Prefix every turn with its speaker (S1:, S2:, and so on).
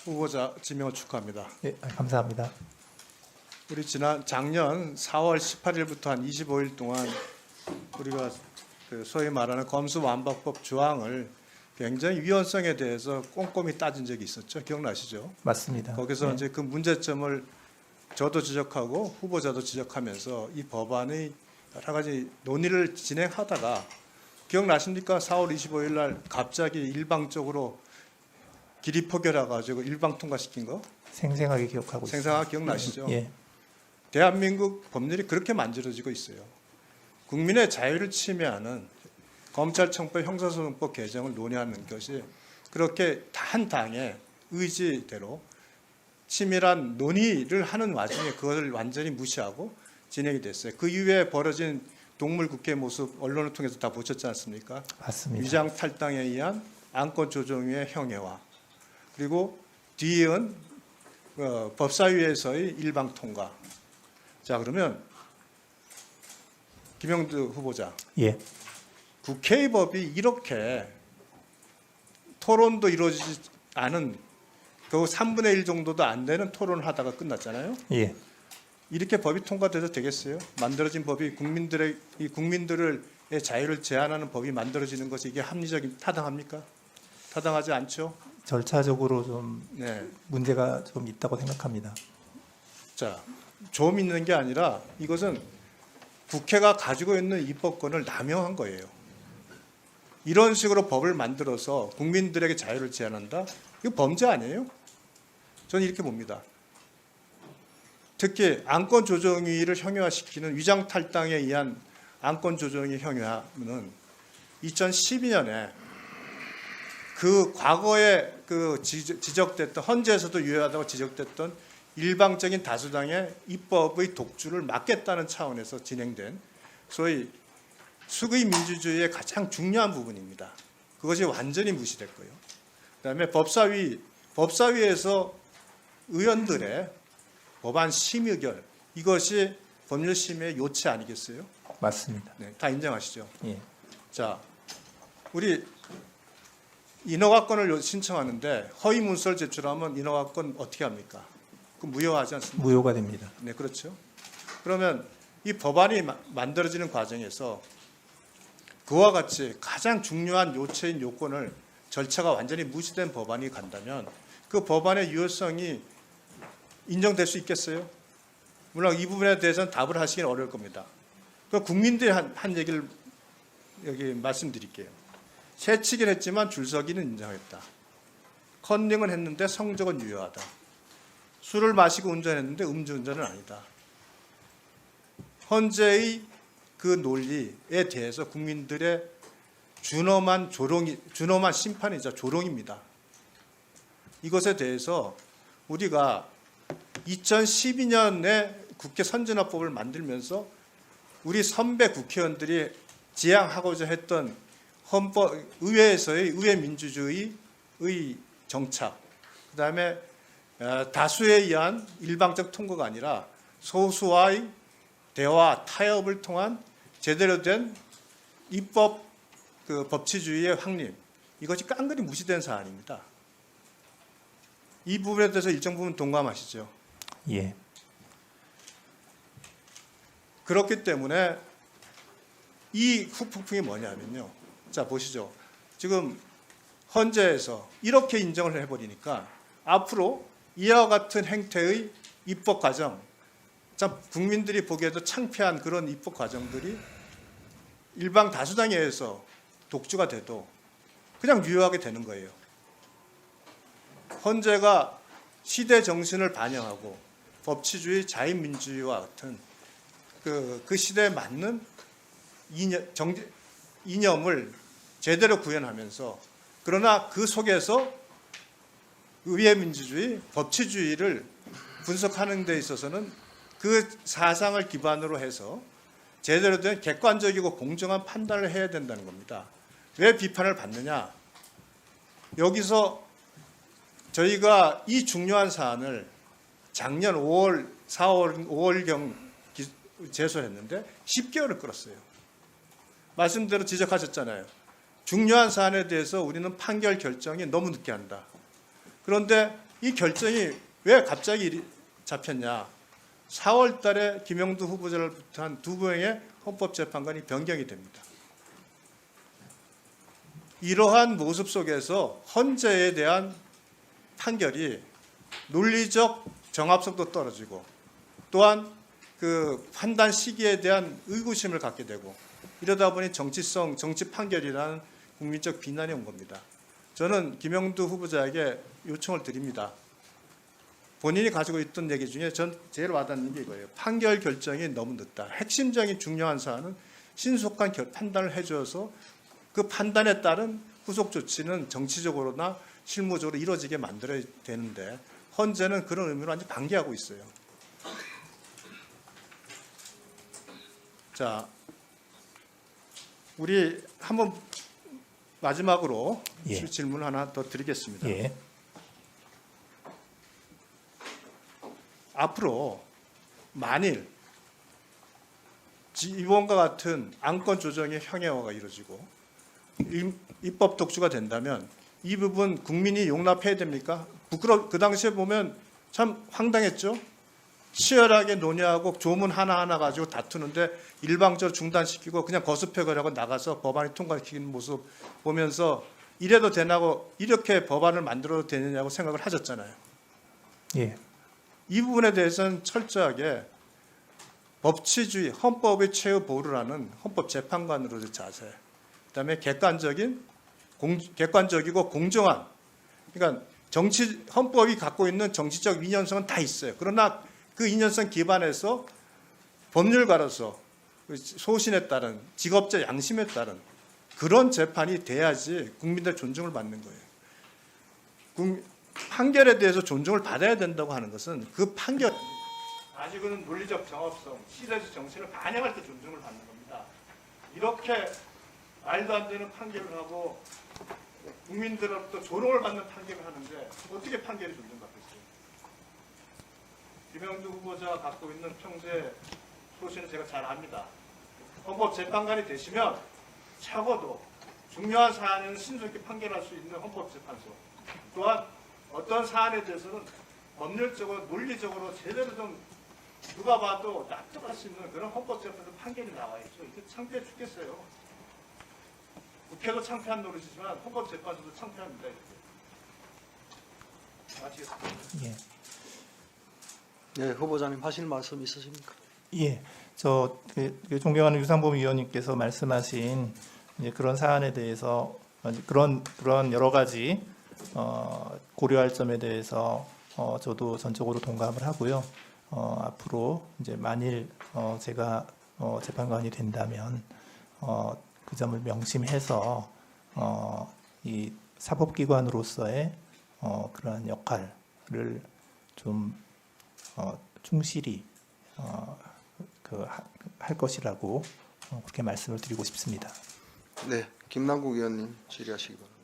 S1: 후보자 지명을 축하합니다.
S2: 예, 감사합니다.
S1: 우리 작년 4월 18일부터 한 25일 동안 우리가 그 소위 말하는 검수완박법 조항을 굉장히 위헌성에 대해서 꼼꼼히 따진 적이 있었죠. 기억나시죠?
S2: 맞습니다.
S1: 거기서
S2: 예,
S1: 이제 그 문제점을 저도 지적하고 후보자도 지적하면서 이 법안의 여러 가지 논의를 진행하다가 기억나십니까? 4월 25일 날 갑자기 일방적으로 기리 포결해가지고 일방 통과시킨 거
S2: 생생하게 기억하고
S1: 생생하게 기억나시죠?
S2: 예,
S1: 대한민국 법률이 그렇게 만들어지고 있어요. 국민의 자유를 침해하는 검찰청법 형사소송법 개정을 논의하는 것이 그렇게 한 당의 의지대로 치밀한 논의를 하는 와중에 그것을 완전히 무시하고 진행이 됐어요. 그 이후에 벌어진 동물 국회 모습 언론을 통해서 다 보셨지 않습니까?
S2: 맞습니다.
S1: 위장 탈당에 의한 안건 조정위의 형해와 그리고 뒤이은 법사위에서의 일방 통과. 자, 그러면 김영두 후보자,
S2: 예,
S1: 국회의 법이 이렇게 토론도 이루어지지 않은 그 3분의 1 정도도 안 되는 토론을 하다가 끝났잖아요.
S2: 예,
S1: 이렇게 법이 통과돼도 되겠어요? 만들어진 법이 국민들의 자유를 제한하는 법이 만들어지는 것이 이게 합리적인 타당합니까? 타당하지 않죠?
S2: 절차적으로 좀
S1: 네.
S2: 문제가 좀 있다고 생각합니다.
S1: 자, 좀 있는 게 아니라 이것은 국회가 가지고 있는 입법권을 남용한 거예요. 이런 식으로 법을 만들어서 국민들에게 자유를 제한한다? 이거 범죄 아니에요? 저는 이렇게 봅니다. 특히 안건조정위를 형해화시키는 위장탈당에 의한 안건조정위 형해화는 2012년에 그 과거에 그 지적됐던 헌재에서도 유효하다고 지적됐던 일방적인 다수당의 입법의 독주를 막겠다는 차원에서 진행된 소위 수의 민주주의의 가장 중요한 부분입니다. 그것이 완전히 무시됐고요. 그다음에 법사위에서 의원들의 법안 심의결 이것이 법률심의의 요체 아니겠어요?
S2: 맞습니다.
S1: 네, 다 인정하시죠?
S2: 예,
S1: 자, 우리 인허가권을 신청하는데 허위 문서를 제출하면 인허가권 어떻게 합니까? 그 무효하지 않습니까?
S2: 무효가 됩니다.
S1: 네, 그렇죠. 그러면 이 법안이 만들어지는 과정에서 그와 같이 가장 중요한 요체인 요건을 절차가 완전히 무시된 법안이 간다면 그 법안의 유효성이 인정될 수 있겠어요? 물론 이 부분에 대해서는 답을 하시기는 어려울 겁니다. 그 국민들이 한 얘기를 여기 말씀드릴게요. 세치기는 했지만 줄서기는 인정했다. 컨닝은 했는데 성적은 유효하다. 술을 마시고 운전했는데 음주운전은 아니다. 헌재의 그 논리에 대해서 국민들의 준엄한 심판이자 조롱입니다. 이것에 대해서 우리가 2012년에 국회 선진화법을 만들면서 우리 선배 국회의원들이 지향하고자 했던 의회에서의 의회 민주주의의 정착, 그다음에 다수에 의한 일방적 통과가 아니라 소수와의 대화, 타협을 통한 제대로 된 입법 법치주의의 확립, 이것이 깡그리 무시된 사안입니다. 이 부분에 대해서 일정 부분 동감하시죠?
S2: 예,
S1: 그렇기 때문에 이 후폭풍이 뭐냐면요. 자, 보시죠. 지금 헌재에서 이렇게 인정을 해버리니까 앞으로 이와 같은 행태의 입법 과정, 참 국민들이 보기에도 창피한 그런 입법 과정들이 일방 다수당에 의해서 독주가 돼도 그냥 유효하게 되는 거예요. 헌재가 시대 정신을 반영하고 법치주의, 자유민주주의와 같은 그 시대에 맞는 이념을 제대로 구현하면서 그러나 그 속에서 의회 민주주의, 법치주의를 분석하는 데 있어서는 그 사상을 기반으로 해서 제대로 된 객관적이고 공정한 판단을 해야 된다는 겁니다. 왜 비판을 받느냐? 여기서 저희가 이 중요한 사안을 작년 5월경 제소했는데 10개월을 끌었어요. 말씀대로 지적하셨잖아요. 중요한 사안에 대해서 우리는 판결 결정이 너무 늦게 한다. 그런데 이 결정이 왜 갑자기 잡혔냐? 4월 달에 김영두 후보자를 비롯한 두 명의 헌법재판관이 변경이 됩니다. 이러한 모습 속에서 헌재에 대한 판결이 논리적 정합성도 떨어지고 또한 그 판단 시기에 대한 의구심을 갖게 되고 이러다 보니 정치 판결이라는 국민적 비난이 온 겁니다. 저는 김영두 후보자에게 요청을 드립니다. 본인이 가지고 있던 얘기 중에 전 제일 와닿는 게 이거예요. 판결 결정이 너무 늦다. 핵심적인 중요한 사안은 신속한 판단을 해줘서 그 판단에 따른 후속 조치는 정치적으로나 실무적으로 이루어지게 만들어야 되는데 헌재는 그런 의미로 완전히 방기하고 있어요. 자, 우리 한번 마지막으로
S2: 예.
S1: 질문 하나 더 드리겠습니다.
S2: 예.
S1: 앞으로 만일 이번과 같은 안건 조정의 형해화가 이루어지고 입법 독주가 된다면 이 부분 국민이 용납해야 됩니까? 그 당시에 보면 참 황당했죠. 치열하게 논의하고 조문 하나하나 가지고 다투는데 일방적으로 중단시키고 그냥 거수표결 하고 나가서 법안이 통과시키는 모습 보면서 이래도 되나고 이렇게 법안을 만들어도 되느냐고 생각을 하셨잖아요.
S2: 예.
S1: 이 부분에 대해서는 철저하게 법치주의, 헌법의 최후 보루를 하는 헌법재판관으로의 자세, 그다음에 객관적이고 공정한, 그러니까 헌법이 갖고 있는 정치적 이념성은 다 있어요. 그러나 그 이념성 기반에서 법률가로서 소신에 따른 직업적 양심에 따른 그런 재판이 돼야지 국민들 존중을 받는 거예요. 판결에 대해서 존중을 받아야 된다고 하는 것은 그 판결 아직은 논리적 정합성, 시대적 정신을 반영할 때 존중을 받는 겁니다. 이렇게 말도 안 되는 판결을 하고 국민들로부터 조롱을 받는 판결을 하는데 어떻게 판결이 존중받겠어요? 김영두 후보자가 갖고 있는 평소의 소신을 제가 잘 압니다. 헌법재판관이 되시면 적어도 중요한 사안에는 신속히 판결할 수 있는 헌법재판소, 또한 어떤 사안에 대해서는 법률적으로 논리적으로 제대로 좀 누가 봐도 납득할 수 있는 그런 헌법재판소 판결이 나와있죠. 이거 창피해 죽겠어요. 국회도 창피한 노릇이지만 헌법재판소도 창피합니다. 이렇게. 마치겠습니다.
S2: 예.
S3: 네, 후보자님 하실 말씀 있으십니까?
S2: 예. 존경하는 유상범 의원님께서 말씀하신 이제 그런 사안에 대해서 그런 여러 가지 고려할 점에 대해서 저도 전적으로 동감을 하고요. 앞으로 이제 만일 제가 재판관이 된다면 그 점을 명심해서 이 사법기관으로서의 그러한 역할을 좀 충실히 할 것이라고 그렇게 말씀을 드리고 싶습니다.
S3: 네, 김남국 의원님 질의하시기 바랍니다.